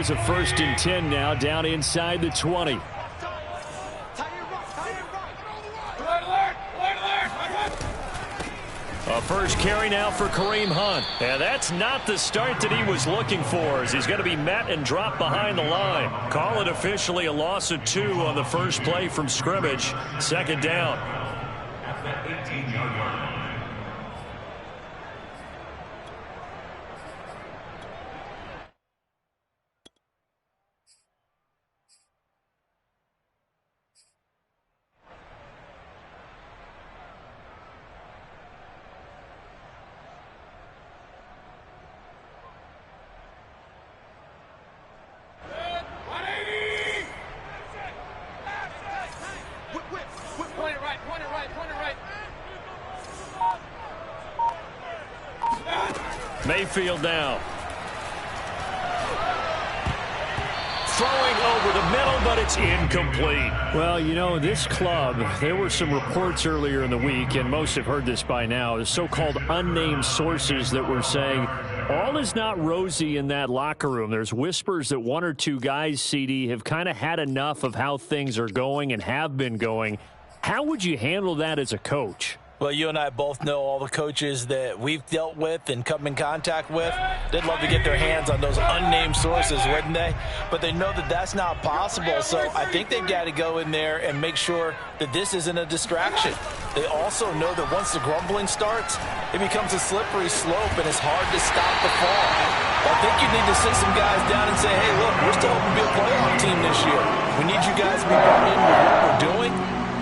Here's a 1st and 10 now, down inside the 20. A first carry now for Kareem Hunt. And that's not the start that he was looking for, as he's going to be met and dropped behind the line. Call it officially a loss of 2 on the first play from scrimmage. 2nd down. At the 18-yard line. Mayfield now. Throwing over the middle, but it's incomplete. Well, you know, this club, there were some reports earlier in the week, and most have heard this by now, the so-called unnamed sources that were saying all is not rosy in that locker room. There's whispers that 1 or 2 guys, CD, have kind of had enough of how things are going and have been going. How would you handle that as a coach? Well, you and I both know all the coaches that we've dealt with and come in contact with. They'd love to get their hands on those unnamed sources, wouldn't they? But they know that that's not possible, so I think they've got to go in there and make sure that this isn't a distraction. They also know that once the grumbling starts, it becomes a slippery slope, and it's hard to stop the fall. I think you need to sit some guys down and say, hey, look, we're still hoping to be a playoff team this year. We need you guys to be bought into what we're doing.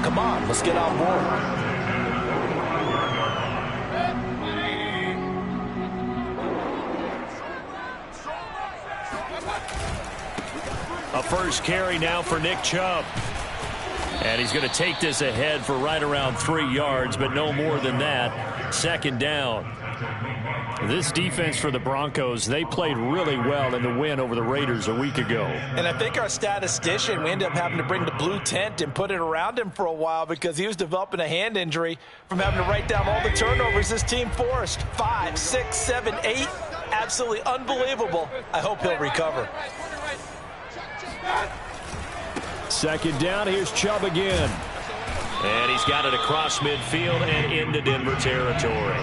Come on, let's get on board. A first carry now for Nick Chubb. And he's going to take this ahead for right around 3 yards, but no more than that. 2nd down. This defense for the Broncos, they played really well in the win over the Raiders a week ago. And I think our statistician, we ended up having to bring the blue tent and put it around him for a while because he was developing a hand injury from having to write down all the turnovers this team forced. 5, 6, 7, 8. Absolutely unbelievable. I hope he'll recover. 2nd down, here's Chubb again. And he's got it across midfield and into Denver territory.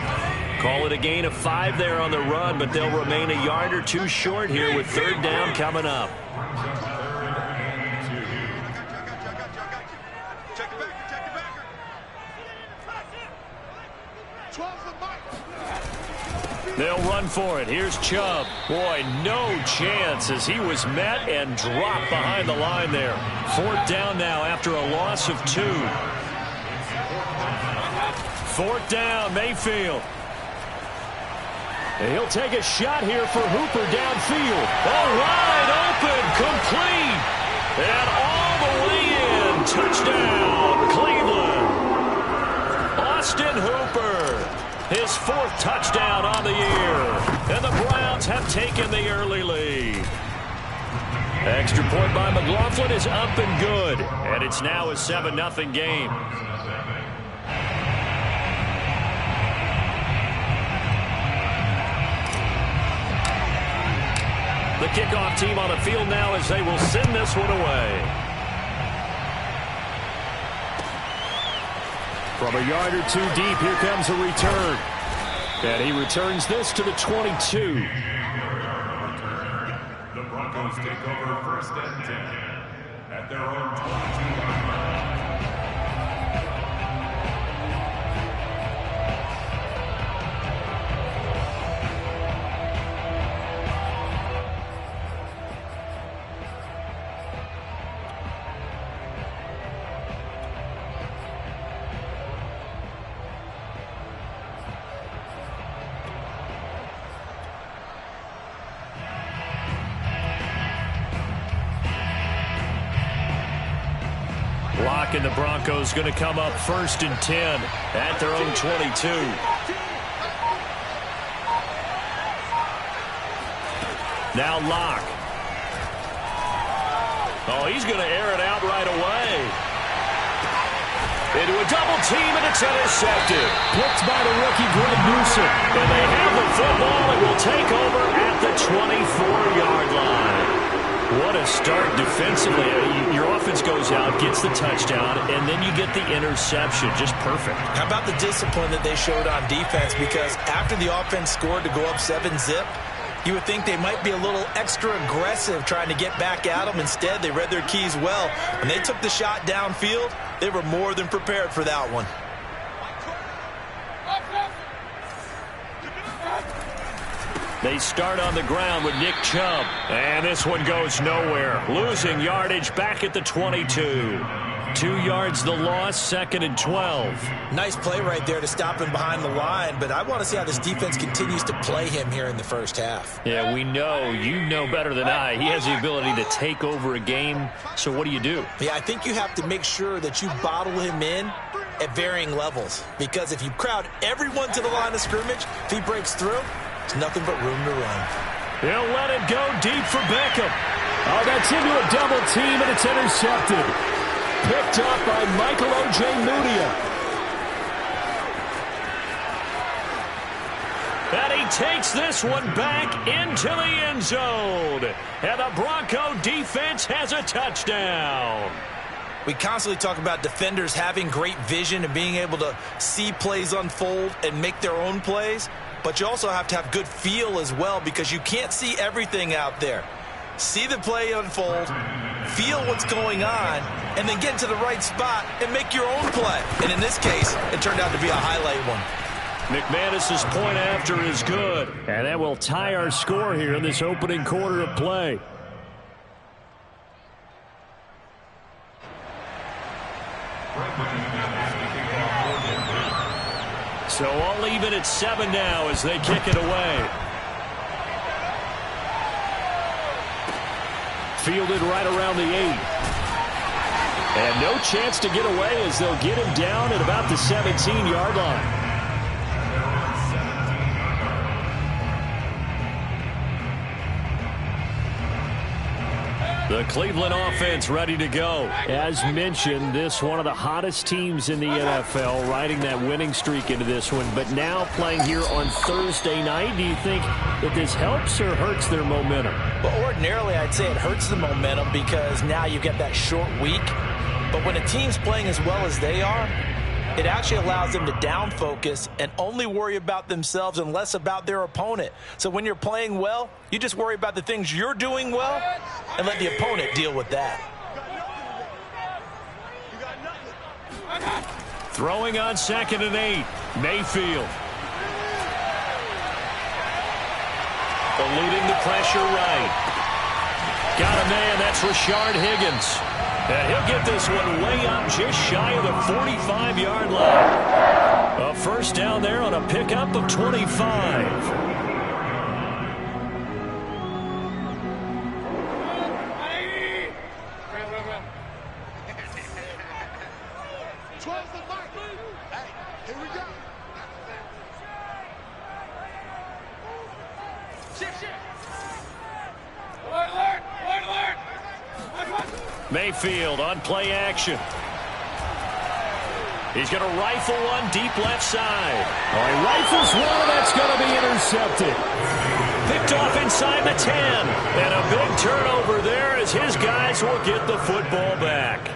Call it a gain of 5 there on the run, but they'll remain a yard or 2 short here with 3rd down coming up. They'll run for it. Here's Chubb. Boy, no chance as he was met and dropped behind the line there. 4th down now after a loss of 2. 4th down, Mayfield. And he'll take a shot here for Hooper downfield. Oh, wide open, complete. And all the way in. Touchdown, Cleveland. Austin Hooper. His 4th touchdown on the year. And the Browns have taken the early lead. Extra point by McLaughlin is up and good. And it's now a 7-0 game. The kickoff team on the field now as they will send this one away. From a yard or 2 deep, here comes a return. And he returns this to the 22. The Broncos take over 1st and 10 at their own 22-yard line. And the Broncos going to come up 1st and 10 at their own 22. Now Locke. Oh, he's going to air it out right away. Into a double team, and it's intercepted. Blitzed by the rookie, Greg Newsome. And they have the football and will take over at the 24-yard line. What a start defensively. Your offense goes out, gets the touchdown, and then you get the interception. Just perfect. How about the discipline that they showed on defense? Because after the offense scored to go up 7-zip, you would think they might be a little extra aggressive trying to get back at them. Instead, they read their keys well. When they took the shot downfield, they were more than prepared for that one. They start on the ground with Nick Chubb. And this one goes nowhere. Losing yardage back at the 22. 2 yards the loss, 2nd and 12. Nice play right there to stop him behind the line, but I want to see how this defense continues to play him here in the first half. Yeah, we know. You know better than I. He has the ability to take over a game, so what do you do? Yeah, I think you have to make sure that you bottle him in at varying levels, because if you crowd everyone to the line of scrimmage, if he breaks through, there's nothing but room to run. He'll let it go deep for Beckham. Oh, that's into a double team, and it's intercepted. Picked up by Michael Ojemudia. And he takes this one back into the end zone. And the Bronco defense has a touchdown. We constantly talk about defenders having great vision and being able to see plays unfold and make their own plays. But you also have to have good feel as well, because you can't see everything out there. See the play unfold, feel what's going on, and then get to the right spot and make your own play. And in this case, it turned out to be a highlight one. McManus's point after is good. And that will tie our score here in this opening quarter of play. So all even at 7 now as they kick it away. Fielded right around the 8. And no chance to get away as they'll get him down at about the 17-yard line. The Cleveland offense ready to go. As mentioned, this one of the hottest teams in the NFL, riding that winning streak into this one, but now playing here on Thursday night. Do you think that this helps or hurts their momentum? Well, ordinarily, I'd say it hurts the momentum because now you get that short week. But when a team's playing as well as they are, it actually allows them to down focus and only worry about themselves and less about their opponent. So when you're playing well, you just worry about the things you're doing well and let the opponent deal with that. Throwing on 2nd and 8. Mayfield. Eluding the pressure right. Got a man, that's Rashard Higgins. And he'll get this one way up just shy of the 45-yard line. A first down there on a pickup of 25. Mayfield on play action. He's going to rifle one deep left side. Oh, he rifles one, that's going to be intercepted. Picked off inside the 10. And a big turnover there as his guys will get the football back.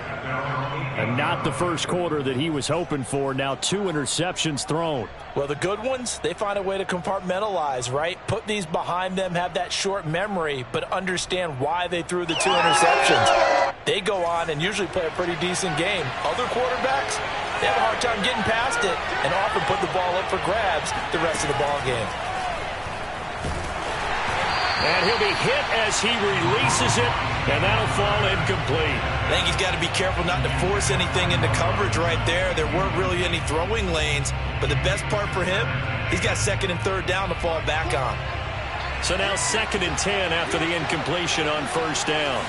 And not the first quarter that he was hoping for. Now 2 interceptions thrown. Well, the good ones, they find a way to compartmentalize, right? Put these behind them, have that short memory, but understand why they threw the 2 interceptions. They go on and usually play a pretty decent game. Other quarterbacks, they have a hard time getting past it and often put the ball up for grabs the rest of the ball game. And he'll be hit as he releases it, and that'll fall incomplete. I think he's got to be careful not to force anything into coverage right there. There weren't really any throwing lanes, but the best part for him, he's got 2nd and 3rd down to fall back on. So now 2nd and 10 after the incompletion on first down.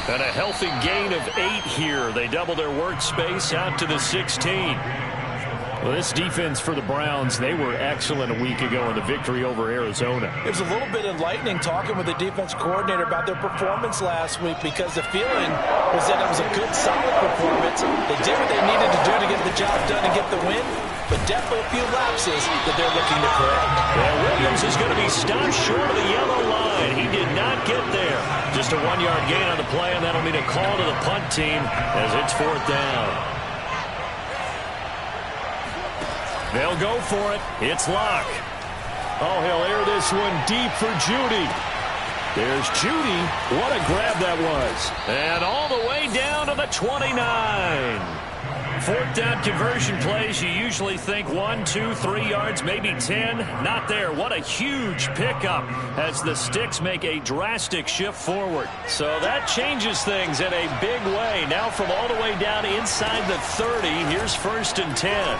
And a healthy gain of 8 here. They double their workspace out to the 16. Well, this defense for the Browns, they were excellent a week ago in the victory over Arizona. It was a little bit enlightening talking with the defense coordinator about their performance last week, because the feeling was that it was a good, solid performance. They did what they needed to do to get the job done and get the win, but definitely a few lapses that they're looking to correct. Well, Williams is going to be stopped short of the yellow line. He did not get there. Just a 1-yard gain on the play, and that'll mean a call to the punt team as it's 4th down. They'll go for it. It's Locke. Oh, he'll air this one deep for Judy. There's Judy. What a grab that was. And all the way down to the 29. 4th down conversion plays, you usually think 1, 2, 3 yards, maybe 10. Not there. What a huge pickup as the Sticks make a drastic shift forward. So that changes things in a big way. Now from all the way down inside the 30, here's 1st and 10.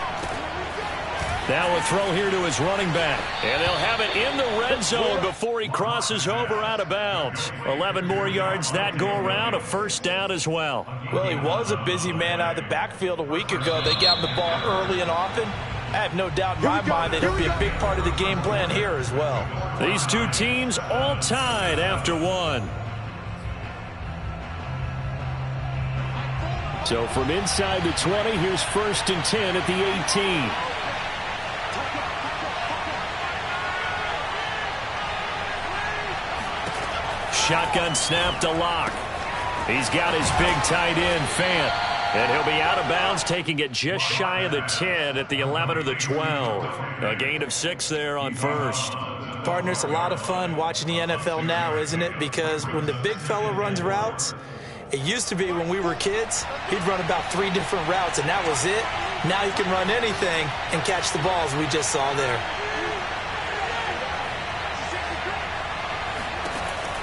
Now a throw here to his running back. And they'll have it in the red zone before he crosses over out of bounds. 11 more yards that go around, a 1st down as well. Well, he was a busy man out of the backfield a week ago. They got him the ball early and often. I have no doubt in my mind that he'll be a big part of the game plan here as well. These two teams all tied after 1. So from inside the 20, here's 1st and 10 at the 18. Shotgun snap to Locke. He's got his big tight end, Fant. And he'll be out of bounds, taking it just shy of the 10 at the 11 or the 12. A gain of 6 there on 1st. Partner, it's a lot of fun watching the NFL now, isn't it? Because when the big fella runs routes, it used to be when we were kids, he'd run about 3 different routes, and that was it. Now he can run anything and catch the balls we just saw there.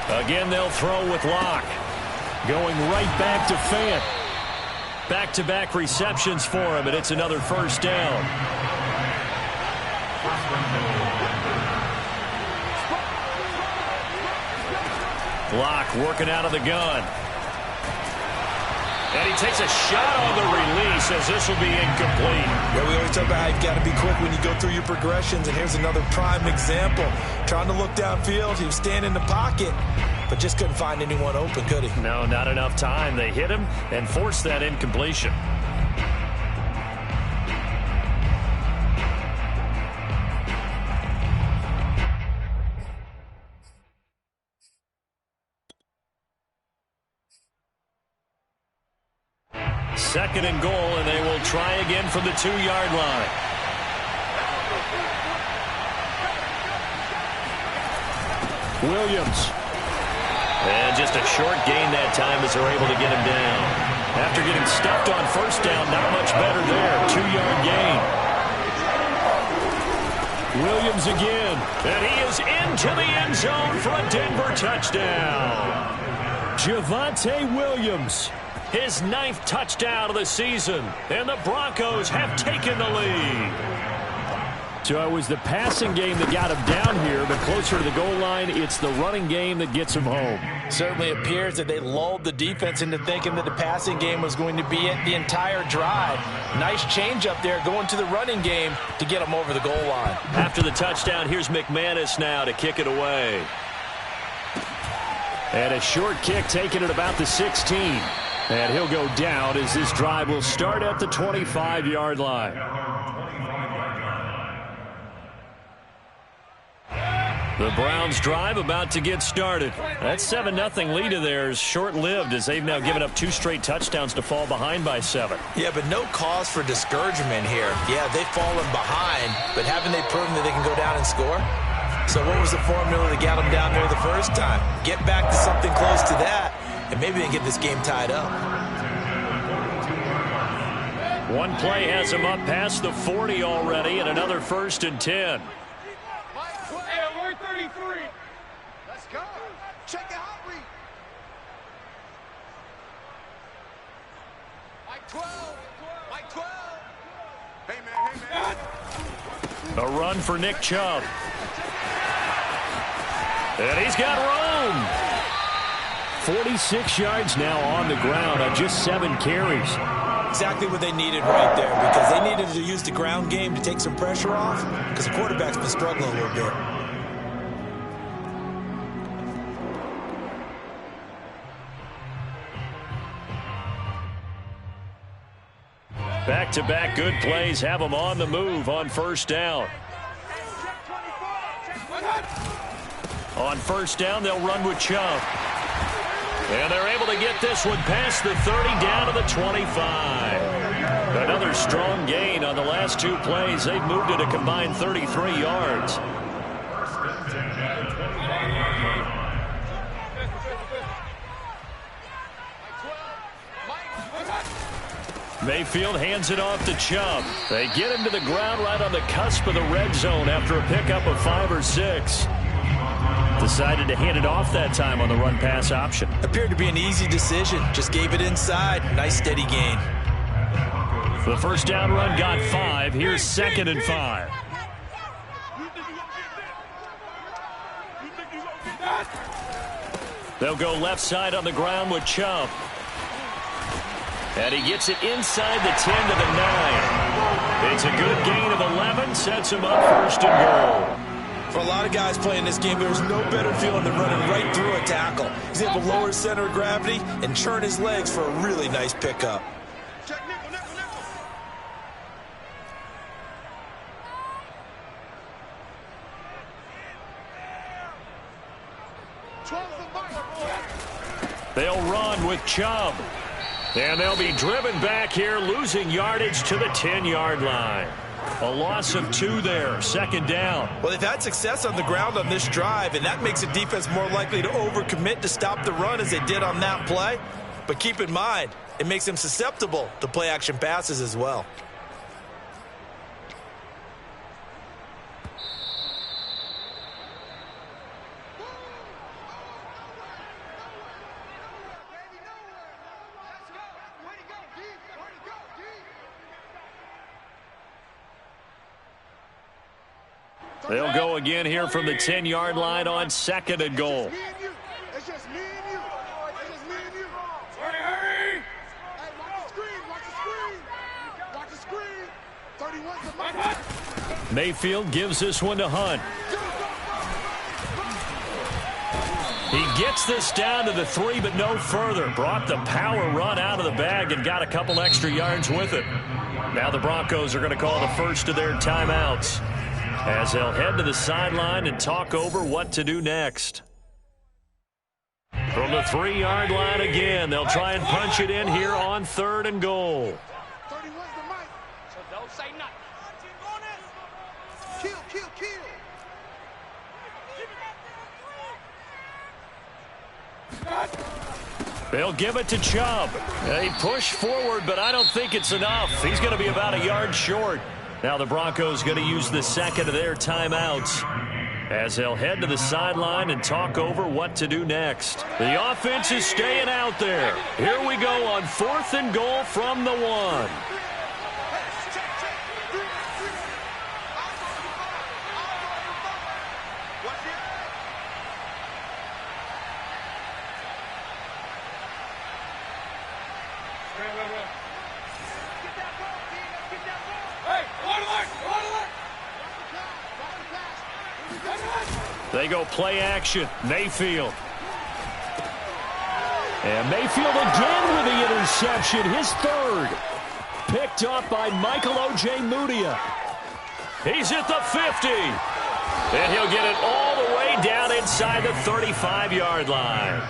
Again, they'll throw with Locke. Going right back to Fant. Back-to-back receptions for him, and it's another 1st down. Locke working out of the gun. And he takes a shot on the release as this will be incomplete. Yeah, we always talk about how you've got to be quick when you go through your progressions, and here's another prime example. Trying to look downfield, he was standing in the pocket, but just couldn't find anyone open, could he? No, not enough time. They hit him and forced that incompletion. Second and goal, and they will try again from the 2-yard line. Williams. And just a short gain that time as they're able to get him down. After getting stuffed on 1st down, not much better there. 2-yard gain. Williams again. And he is into the end zone for a Denver touchdown. Javonte Williams. His 9th touchdown of the season, and the Broncos have taken the lead. So it was the passing game that got him down here, but closer to the goal line, it's the running game that gets him home. Certainly appears that they lulled the defense into thinking that the passing game was going to be it the entire drive. Nice change up there going to the running game to get him over the goal line. After the touchdown, here's McManus now to kick it away. And a short kick taken at about the 16. And he'll go down as this drive will start at the 25-yard line. The Browns drive about to get started. That 7-0 lead of theirs short-lived as they've now given up 2 straight touchdowns to fall behind by 7. Yeah, but no cause for discouragement here. Yeah, they've fallen behind, but haven't they proven that they can go down and score? So what was the formula that got them down there the first time? Get back to something close to that, and maybe they can get this game tied up. One play has him up past the 40 already, and another 1st and 10. Hey, alert 33. Let's go. Check it out, read. Mike 12. Mike 12. Hey, man. A run for Nick Chubb. And he's got room. 46 yards now on the ground on just 7 carries. Exactly what they needed right there, because they needed to use the ground game to take some pressure off, because the quarterback's been struggling a little bit. Back-to-back good plays have them on the move on first down. On first down, they'll run with Chubb. And they're able to get this one past the 30 down to the 25. Another strong gain on the last two plays. They've moved it a combined 33 yards. Mayfield hands it off to Chubb. They get him to the ground right on the cusp of the red zone after a pickup of 5 or 6. Decided to hand it off that time on the run-pass option. Appeared to be an easy decision. Just gave it inside. Nice steady gain. The first down run got 5. Here's 2nd and 5. They'll go left side on the ground with Chubb. And he gets it inside the 10 to the 9. It's a good gain of 11. Sets him up 1st and goal. For a lot of guys playing this game, there's no better feeling than running right through a tackle. He's able to lower his center of gravity and churn his legs for a really nice pickup. Check nickel, nickel, nickel. 12 the mark. They'll run with Chubb. And they'll be driven back here, losing yardage to the 10-yard line. A loss of 2 there, 2nd down. Well, they've had success on the ground on this drive, and that makes the defense more likely to overcommit to stop the run as they did on that play. But keep in mind, it makes them susceptible to play-action passes as well. They'll go again here from the 10-yard line on 2nd and goal. It's just me and you. It's just me and you. Hurry! Hey, watch the screen. Watch the screen. Watch the screen. 31's the mark. Mayfield gives this one to Hunt. He gets this down to the 3, but no further. Brought the power run out of the bag and got a couple extra yards with it. Now the Broncos are going to call the first of their timeouts, as they'll head to the sideline and talk over what to do next. From the 3-yard line again, they'll try and punch it in here on 3rd and goal. 31's the mic. So don't say nothing. Kill, kill, kill. They'll give it to Chubb. They push forward, but I don't think it's enough. He's going to be about a yard short. Now the Broncos going to use the 2nd of their timeouts, as they'll head to the sideline and talk over what to do next. The offense is staying out there. Here we go on 4th and goal from the 1. They go play action. Mayfield. And Mayfield again with the interception. His 3rd. Picked up by Michael O.J. Mudia. He's at the 50. And he'll get it all the way down inside the 35-yard line.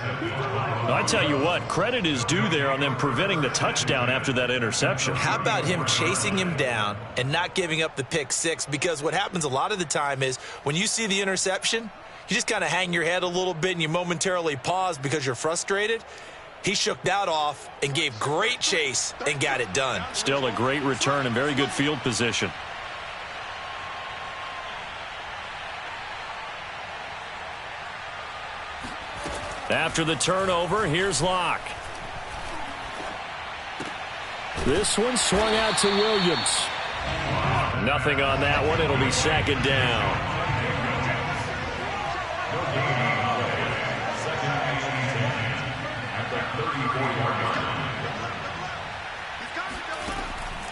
I tell you what, credit is due there on them preventing the touchdown after that interception. How about him chasing him down and not giving up the pick 6? Because what happens a lot of the time is when you see the interception, you just kind of hang your head a little bit and you momentarily pause because you're frustrated. He shook that off and gave great chase and got it done. Still a great return and very good field position. After the turnover, here's Locke. This one swung out to Williams. Nothing on that one. It'll be 2nd down.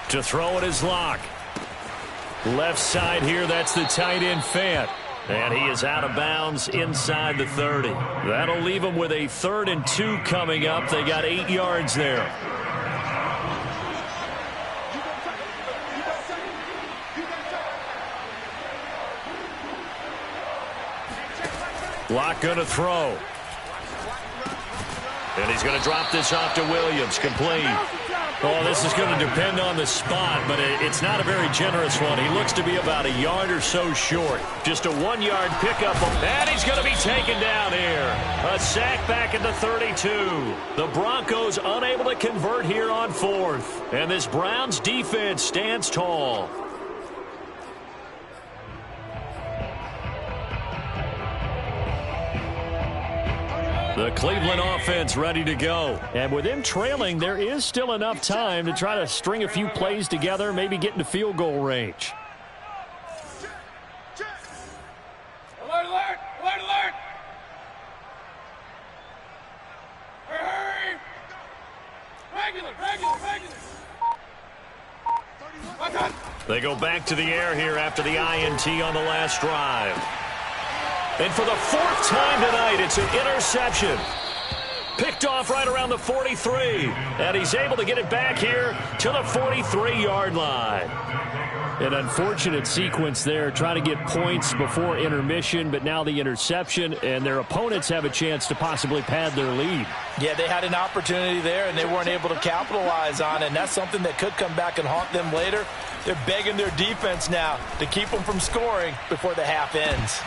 To throw it is Locke. Left side here, that's the tight end Fant. And he is out of bounds inside the 30. That'll leave him with a 3rd and 2 coming up. They got 8 yards there. Locke going to throw. And he's going to drop this off to Williams. Complete. Oh, this is going to depend on the spot, but it's not a very generous one. He looks to be about a yard or so short. Just a 1-yard pickup. And he's going to be taken down here. A sack back at the 32. The Broncos unable to convert here on 4th. And this Browns defense stands tall. The Cleveland offense ready to go. And with them trailing, there is still enough time to try to string a few plays together, maybe get into field goal range. Alert, alert, alert, alert. Hurry. Regular. They go back to the air here after the INT on the last drive. And for the 4th time tonight, it's an interception. Picked off right around the 43. And he's able to get it back here to the 43-yard line. An unfortunate sequence there, trying to get points before intermission, but now the interception, and their opponents have a chance to possibly pad their lead. Yeah, they had an opportunity there, and they weren't able to capitalize on it, and that's something that could come back and haunt them later. They're begging their defense now to keep them from scoring before the half ends.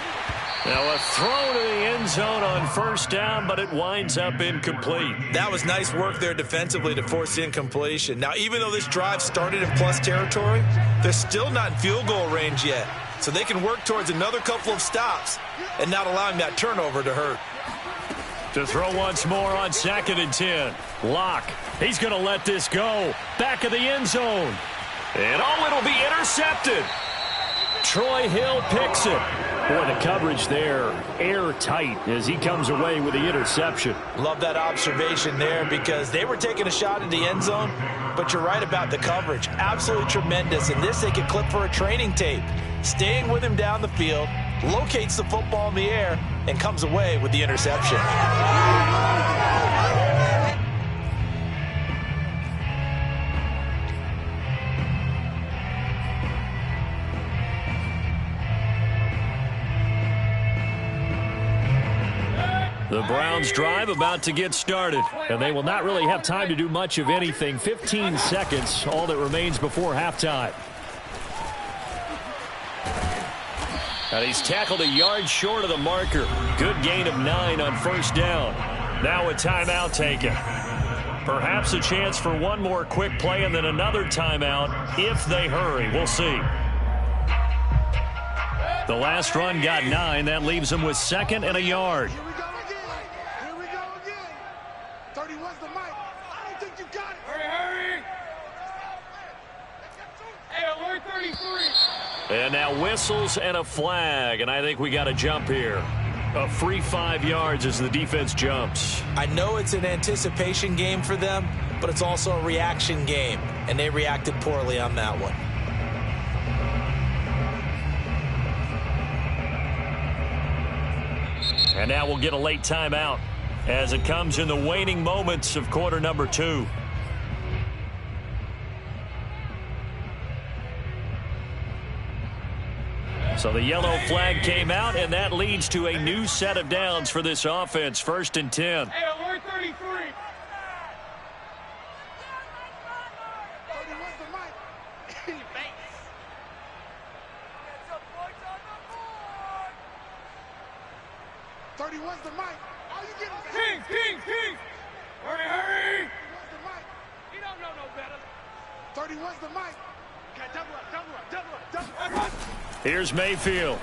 Now a throw to the end zone on 1st down, but it winds up incomplete. That was nice work there defensively to force the incompletion. Now, even though this drive started in plus territory, they're still not in field goal range yet. So they can work towards another couple of stops and not allowing that turnover to hurt. To throw once more on 2nd and 10. Locke, he's going to let this go. Back of the end zone. And it'll be intercepted. Troy Hill picks it. Boy, the coverage there, airtight as he comes away with the interception. Love that observation there because they were taking a shot at the end zone, but you're right about the coverage. Absolutely tremendous. And this they could clip for a training tape. Staying with him down the field, locates the football in the air, and comes away with the interception. The Browns drive about to get started, and they will not really have time to do much of anything. 15 seconds, all that remains before halftime. And he's tackled a yard short of the marker. Good gain of 9 on 1st down. Now a timeout taken. Perhaps a chance for one more quick play and then another timeout if they hurry. We'll see. The last run got 9. That leaves them with 2nd and a yard. Here we go again. 31's the mic. I don't think you got it. Hurry. Hey, alert 33. And now whistles and a flag, and I think we got a jump here. A free 5 yards as the defense jumps. I know it's an anticipation game for them, but it's also a reaction game, and they reacted poorly on that one. And now we'll get a late timeout as it comes in the waning moments of quarter number 2. So the yellow flag came out, and that leads to a new set of downs for this offense. 1st and 10. Hey, alert 33. 31's the mic. Thanks. 31's the mic. All you get is King. Hurry. 31's the mic. You don't know no better. 31's the mic. Okay, double up. Here's Mayfield.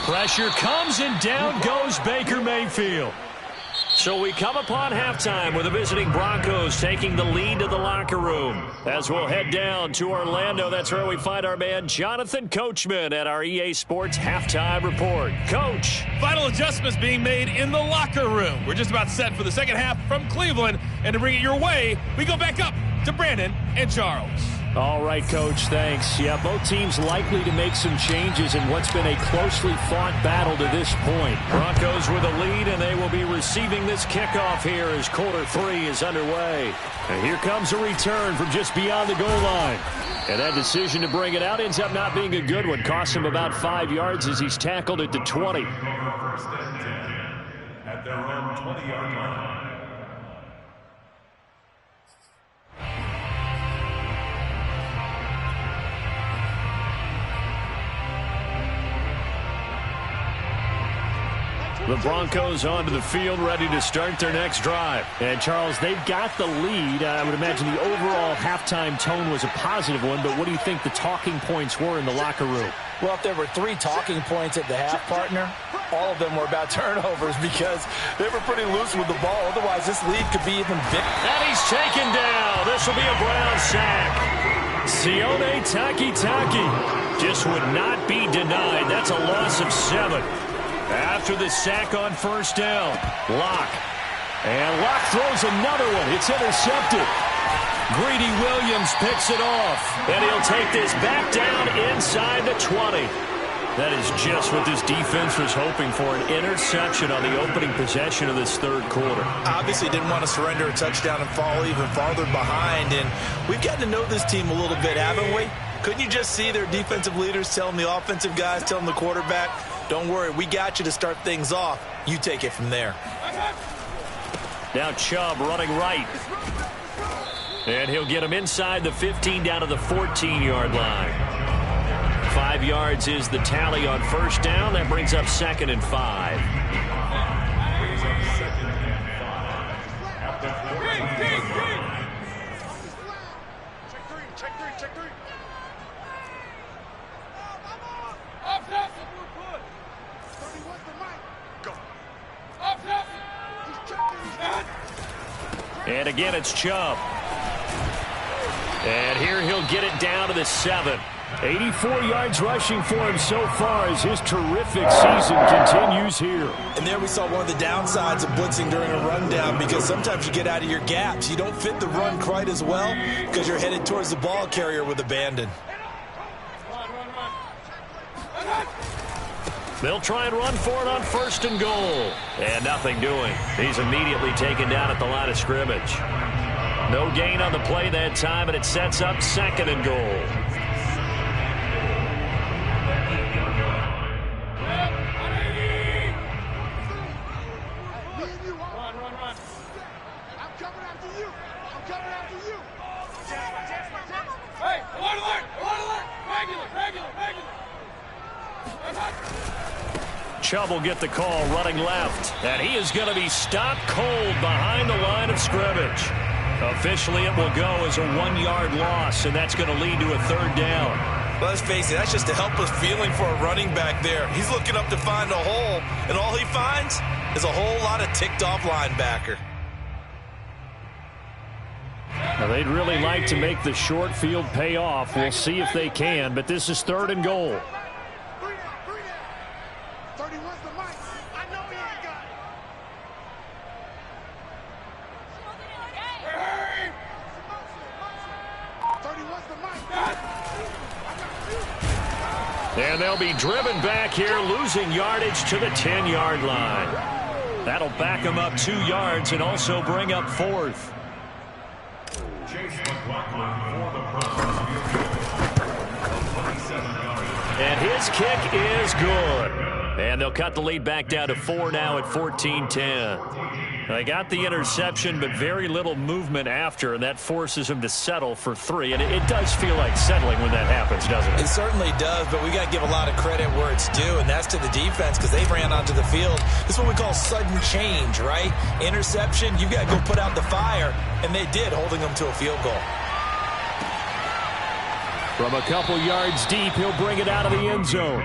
Pressure comes, and down goes Baker Mayfield. So we come upon halftime with the visiting Broncos taking the lead to the locker room. As we'll head down to Orlando, that's where we find our man Jonathan Coachman at our EA Sports Halftime Report. Coach. Final adjustments being made in the locker room. We're just about set for the second half from Cleveland. And to bring it your way, we go back up to Brandon and Charles. All right, Coach, thanks. Yeah, both teams likely to make some changes in what's been a closely fought battle to this point. Broncos with a lead, and they will be receiving this kickoff here as quarter 3 is underway. And here comes a return from just beyond the goal line. And that decision to bring it out ends up not being a good one. Costs him about 5 yards as he's tackled at the 20. First and 10 at their own 20-yard line. The Broncos onto the field, ready to start their next drive. And, Charles, they've got the lead. I would imagine the overall halftime tone was a positive one, but what do you think the talking points were in the locker room? Well, if there were 3 talking points at the half, partner, all of them were about turnovers because they were pretty loose with the ball. Otherwise, this lead could be even bigger. And he's taken down. This will be a Brown sack. Sione Takitaki just would not be denied. That's a loss of 7. After the sack on first down, Locke. And Locke throws another one. It's intercepted. Greedy Williams picks it off. And he'll take this back down inside the 20. That is just what this defense was hoping for, an interception on the opening possession of this third quarter. Obviously didn't want to surrender a touchdown and fall even farther behind. And we've gotten to know this team a little bit, haven't we? Couldn't you just see their defensive leaders telling the offensive guys, telling the quarterback, don't worry, we got you to start things off. You take it from there. Now Chubb running right. And he'll get him inside the 15 down to the 14-yard line. 5 yards is the tally on first down. That brings up 2nd and 5. And again, it's Chubb. And here he'll get it down to the 7. 84 yards rushing for him so far as his terrific season continues here. And there we saw one of the downsides of blitzing during a rundown, because sometimes you get out of your gaps. You don't fit the run quite as well because you're headed towards the ball carrier with abandon. They'll try and run for it on 1st and goal. And nothing doing. He's immediately taken down at the line of scrimmage. No gain on the play that time, and it sets up 2nd and goal. Chubb will get the call running left. And he is going to be stopped cold behind the line of scrimmage. Officially, it will go as a 1-yard loss, and that's going to lead to a 3rd down. Well, let's face it, that's just a helpless feeling for a running back there. He's looking up to find a hole, and all he finds is a whole lot of ticked-off linebacker. Now, they'd really like to make the short field pay off. We'll see if they can, but this is 3rd and goal. And they'll be driven back here, losing yardage to the 10-yard line. That'll back them up 2 yards and also bring up 4th. And his kick is good. And they'll cut the lead back down to 4 now at 14-10. They got the interception, but very little movement after, and that forces him to settle for 3. And it does feel like settling when that happens, doesn't it? It certainly does, but we got to give a lot of credit where it's due, and that's to the defense, because they ran onto the field. This is what we call sudden change, right? Interception, you got to go put out the fire, and they did, holding them to a field goal. From a couple yards deep, he'll bring it out of the end zone.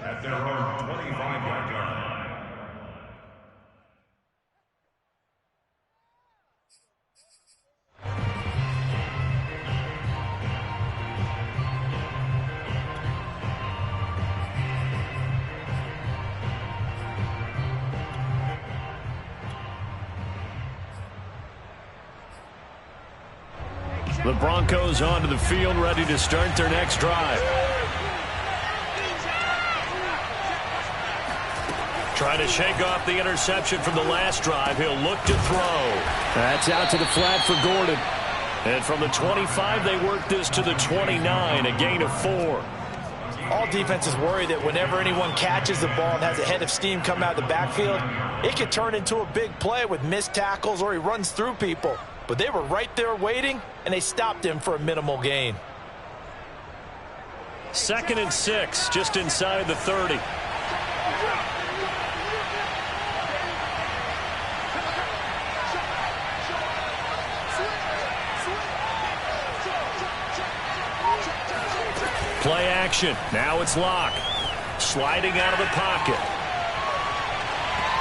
At their own 25-yard line. The Broncos onto the field, ready to start their next drive. Trying to shake off the interception from the last drive. He'll look to throw. That's out to the flat for Gordon. And from the 25, they work this to the 29, a gain of 4. All defenses worry that whenever anyone catches the ball and has a head of steam come out of the backfield, it could turn into a big play with missed tackles or he runs through people. But they were right there waiting, and they stopped him for a minimal gain. 2nd and 6, just inside the 30. Play action. Now it's Locke. Sliding out of the pocket.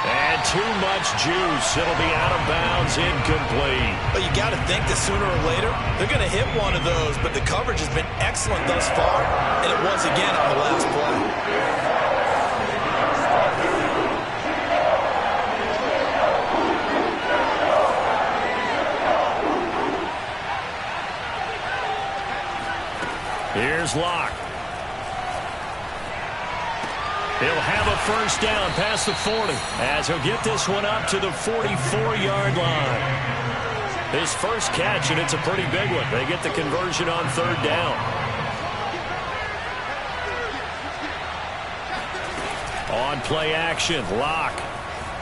And too much juice. It'll be out of bounds, incomplete. But you got to think that sooner or later, they're going to hit one of those. But the coverage has been excellent thus far. And it was again on the last play. Here's Locke. He'll have a first down past the 40 as he'll get this one up to the 44-yard line. His first catch, and it's a pretty big one. They get the conversion on 3rd down. On play action, Locke.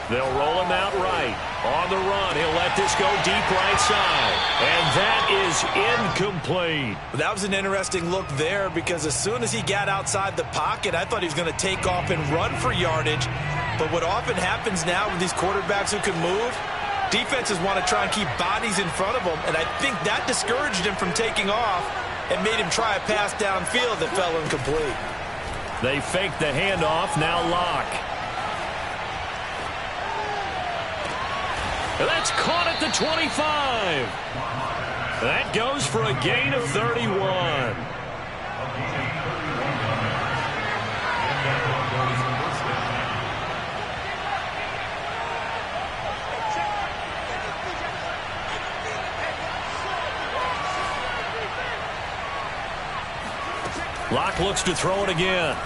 They'll roll him out right. On the run, he'll let this go deep right side. And that is incomplete. That was an interesting look there because as soon as he got outside the pocket, I thought he was going to take off and run for yardage. But what often happens now with these quarterbacks who can move, defenses want to try and keep bodies in front of them. And I think that discouraged him from taking off and made him try a pass downfield that fell incomplete. They fake the handoff. Now Locke. That's caught at the 25. That goes for a gain of 31. Locke looks to throw it again.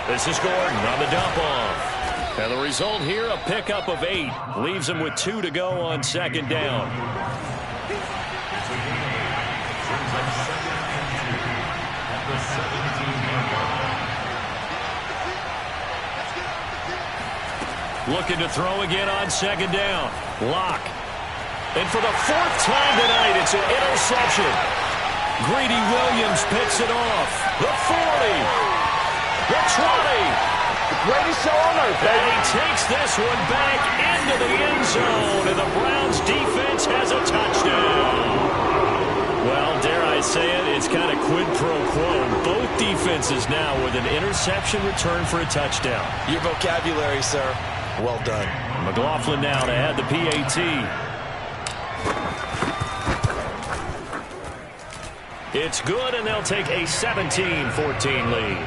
This is Gordon on the dump off. And the result here, a pickup of 8. Leaves him with 2 to go on 2nd down. Looking to throw again on 2nd down. Locke. And for the 4th time tonight, it's an interception. Greedy Williams picks it off. The 40. The 20. Greatest show on earth, baby. And he takes this one back into the end zone, and the Browns defense has a touchdown. Well, dare I say it, it's kind of quid pro quo. Both defenses now with an interception return for a touchdown. Your vocabulary, sir. Well done. McLaughlin now to add the PAT. It's good, and they'll take a 17-14 lead.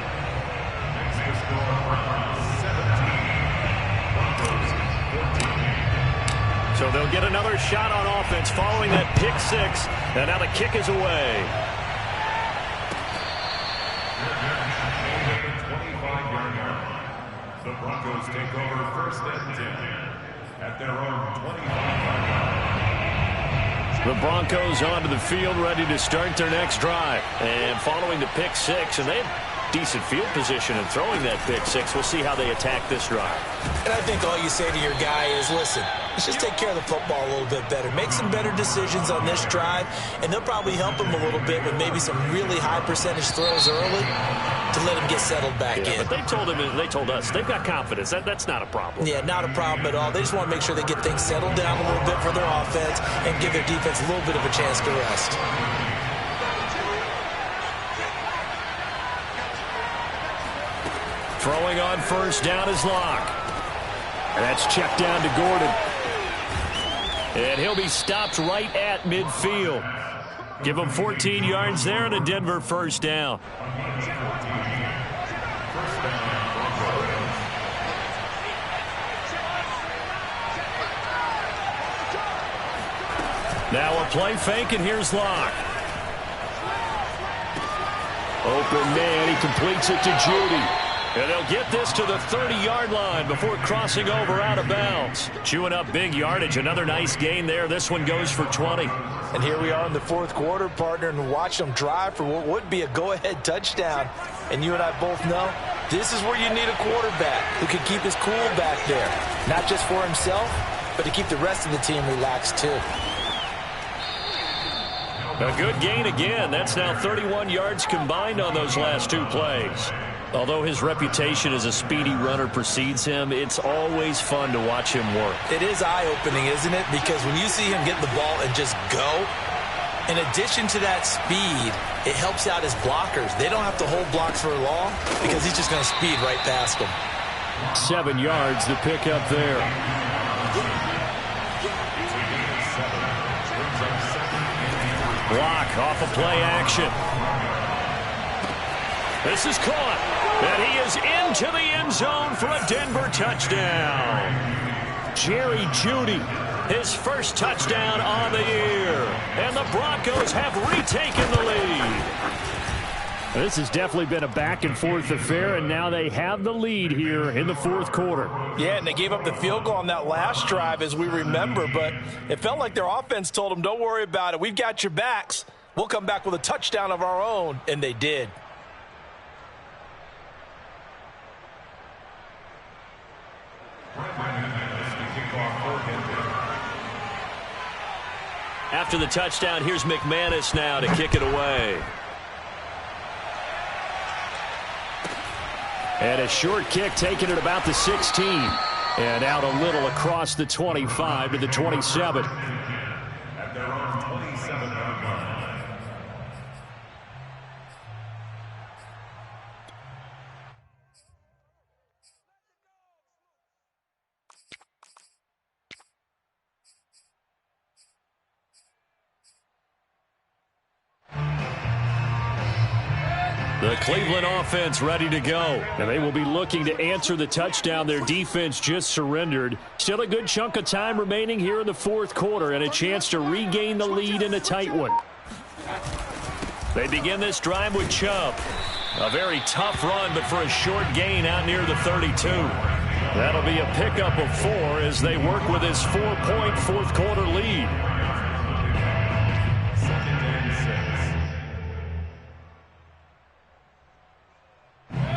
So they'll get another shot on offense following that pick 6. And now the kick is away. The Broncos take over 1st and 10 at their own 25-yard line. The Broncos onto the field, ready to start their next drive. And following the pick 6, and they have decent field position in throwing that pick 6. We'll see how they attack this drive. And I think all you say to your guy is, listen, let's just take care of the football a little bit better. Make some better decisions on this drive, and they'll probably help him a little bit with maybe some really high percentage throws early to let him get settled back in. But they told us, they've got confidence. That's not a problem. Yeah, not a problem at all. They just want to make sure they get things settled down a little bit for their offense and give their defense a little bit of a chance to rest. Throwing on 1st down is Locke. And that's checked down to Gordon. And he'll be stopped right at midfield. Give him 14 yards there and a Denver 1st down. Now a play fake, and here's Locke. Open man, he completes it to Judy. And they'll get this to the 30-yard line before crossing over out of bounds. Chewing up big yardage. Another nice gain there. This one goes for 20. And here we are in the fourth quarter, partner, and watch them drive for what would be a go-ahead touchdown. And you and I both know this is where you need a quarterback who can keep his cool back there. Not just for himself, but to keep the rest of the team relaxed too. A good gain again. That's now 31 yards combined on those last two plays. Although his reputation as a speedy runner precedes him, it's always fun to watch him work. It is eye-opening, isn't it? Because when you see him get the ball and just go, in addition to that speed, it helps out his blockers. They don't have to hold blocks for long because he's just going to speed right past them. 7 yards, the pickup there. Block off a play action. This is caught, and he is into the end zone for a Denver touchdown. Jerry Jeudy, his first touchdown on the year, and the Broncos have retaken the lead. This has definitely been a back-and-forth affair, and now they have the lead here in the fourth quarter. Yeah, and they gave up the field goal on that last drive, as we remember, but it felt like their offense told them, don't worry about it. We've got your backs. We'll come back with a touchdown of our own, and they did. After the touchdown, here's McManus now to kick it away. And a short kick taken at about the 16. And out a little across the 25 to the 27. At their own 27-yard line. The Cleveland offense ready to go. And they will be looking to answer the touchdown their defense just surrendered. Still a good chunk of time remaining here in the fourth quarter and a chance to regain the lead in a tight one. They begin this drive with Chubb. A very tough run, but for a short gain out near the 32. That'll be a pickup of 4 as they work with his 4-point fourth quarter lead.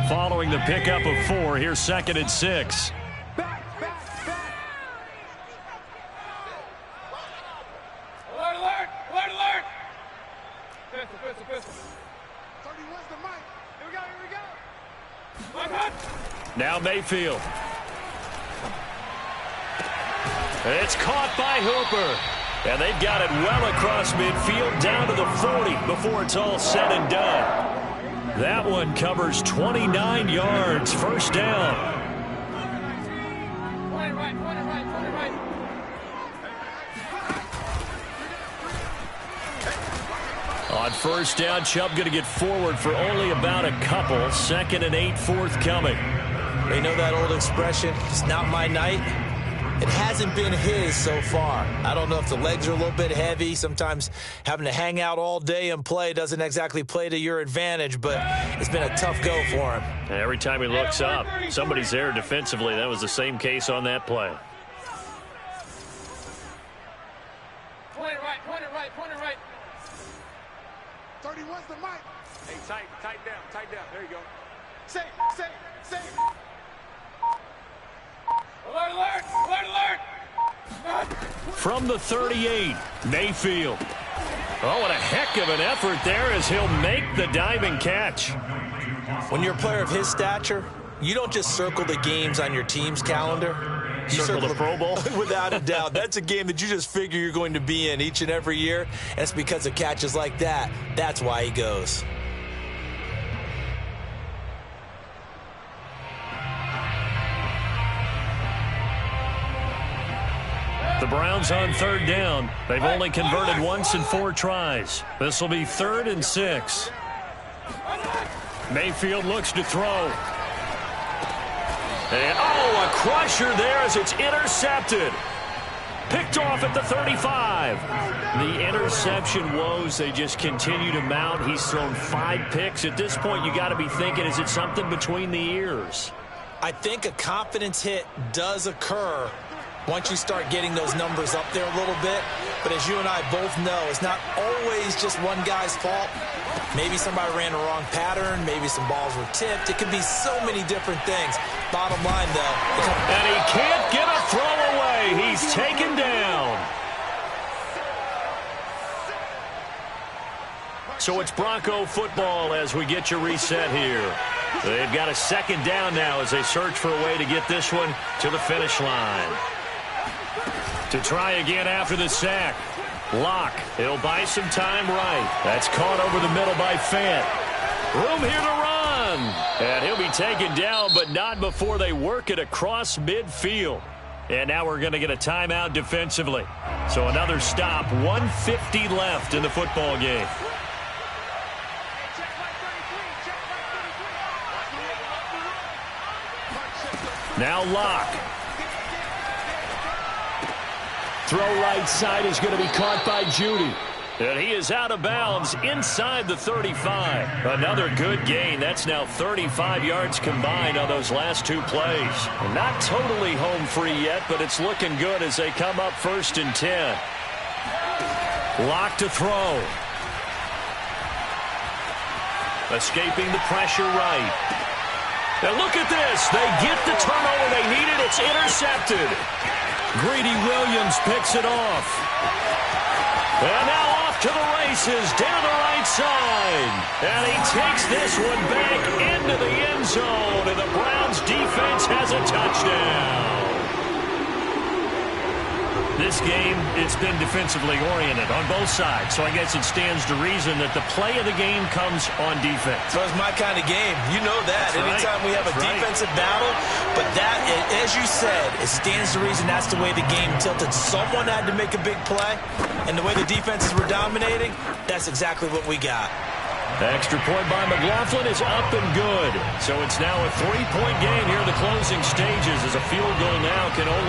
Following the pickup of 4, here's 2nd and 6. Back. Alert. Pistol. 31's the mic. Here we go. Now Mayfield. It's caught by Hooper. And they've got it well across midfield down to the 40 before it's all said and done. That one covers 29 yards, first down. On first down, Chubb going to get forward for only about a couple. 2nd and 8 forthcoming. They know that old expression, it's not my night. It hasn't been his so far. I don't know if the legs are a little bit heavy. Sometimes having to hang out all day and play doesn't exactly play to your advantage, but it's been a tough go for him. And every time he looks up, somebody's there defensively. That was the same case on that play. Point it right. 31's the mic. Hey, tight down. There you go. Safe. Alert. From the 38, Mayfield. Oh, and a heck of an effort there as he'll make the diving catch. When you're a player of his stature, you don't just circle the games on your team's calendar. You circle the Pro Bowl? Without a doubt. That's a game that you just figure you're going to be in each and every year. And it's because of catches like that. That's why he goes. The Browns on 3rd down. They've only converted once in 4 tries. This will be 3rd and 6. Mayfield looks to throw. And, a crusher there as it's intercepted. Picked off at the 35. The interception woes, they just continue to mount. He's thrown 5 picks. At this point, you got to be thinking, is it something between the ears? I think a confidence hit does occur once you start getting those numbers up there a little bit. But as you and I both know, it's not always just one guy's fault. Maybe somebody ran the wrong pattern. Maybe some balls were tipped. It could be so many different things. Bottom line, though. And he can't get a throw away. He's taken down. So it's Bronco football as we get you reset here. They've got a second down now as they search for a way to get this one to the finish line. To try again after the sack. Locke, he'll buy some time right. That's caught over the middle by Fant. Room here to run. And he'll be taken down, but not before they work it across midfield. And now we're going to get a timeout defensively. So another stop, 1:50 left in the football game. Now Locke. Throw right side is going to be caught by Judy. And he is out of bounds inside the 35. Another good gain. That's now 35 yards combined on those last 2 plays. Not totally home free yet, but it's looking good as they come up 1st and 10. Locke to throw. Escaping the pressure right. And look at this. They get the turnover they needed. It's intercepted. Greedy Williams picks it off. And now off to the races down the right side. And he takes this one back into the end zone. And the Browns defense has a touchdown. This game, it's been defensively oriented on both sides. So I guess it stands to reason that the play of the game comes on defense. So it's my kind of game. You know that. That's Anytime we have a defensive battle. But that, as you said, it stands to reason that's the way the game tilted. Someone had to make a big play. And the way the defenses were dominating, that's exactly what we got. The extra point by McLaughlin is up and good. So it's now a 3-point game here in the closing stages as a field goal now can only